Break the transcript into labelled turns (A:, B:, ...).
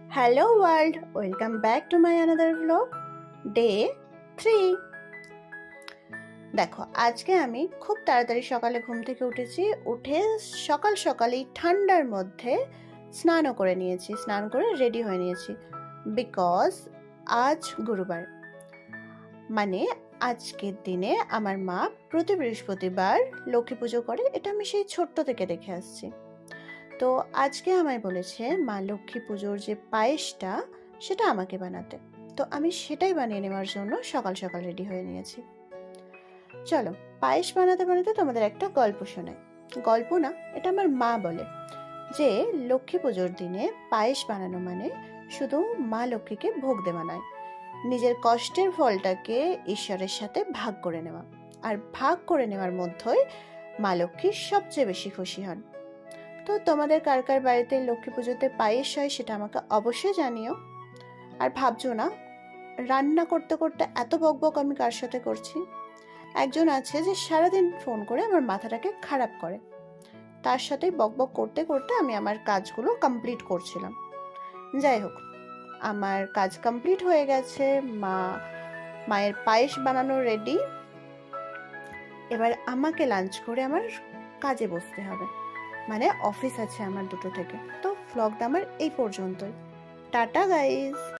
A: Hello world, welcome back to my another vlog. Day 3. দেখো আজকে আমি খুব তাড়াতাড়ি সকালে ঘুম থেকে উঠে সকাল সকালেই ঠান্ডার মধ্যে স্নান করে রেডি হয়ে নিয়েছি বিকজ আজ গুরুবার, মানে আজকের দিনে আমার মা প্রতি বৃহস্পতিবার লক্ষ্মী পুজো করে। এটা আমি সেই ছোট্ট থেকে দেখে আসছি। তো আজকে আমায় বলেছে মা লক্ষ্মী পুজোর যে পায়েসটা সেটা আমাকে বানাতে। তো আমি সেটাই বানিয়ে নেওয়ার জন্য সকাল সকাল রেডি হয়ে নিয়েছি। চলো পায়েস বানাতে বানাতে তোমাদের একটা গল্প শোনাই। গল্প না, এটা আমার মা বলে যে লক্ষ্মী পুজোর দিনে পায়েস বানানো মানে শুধু মা লক্ষ্মীকে ভোগ দেওয়া নয়, নিজের কষ্টের ফলটাকে ঈশ্বরের সাথে ভাগ করে নেওয়া। আর ভাগ করে নেওয়ার মধ্যেই মা লক্ষ্মী সবচেয়ে বেশি খুশি হন। তো তোমাদের কার কার বাড়িতে লক্ষ্মী পুজোতে পায়েস হয় সেটা আমাকে অবশ্যই জানিও। আর ভাবছো না রান্না করতে করতে এত বকবক আমি কার সাথে করছি। একজন আছে যে সারাদিন ফোন করে আমার মাথাটাকে খারাপ করে, তার সাথে বকবক করতে করতে আমি আমার কাজগুলো কমপ্লিট করছিলাম। যাই হোক, আমার কাজ কমপ্লিট হয়ে গেছে, মায়ের পায়েস বানানো রেডি। এবার আমাকে লাঞ্চ করে আমার কাজে বসতে হবে, মানে অফিস আছে আমার 2টো থেকে। তো ভ্লগটা আমার এই পর্যন্তই। Tata guys.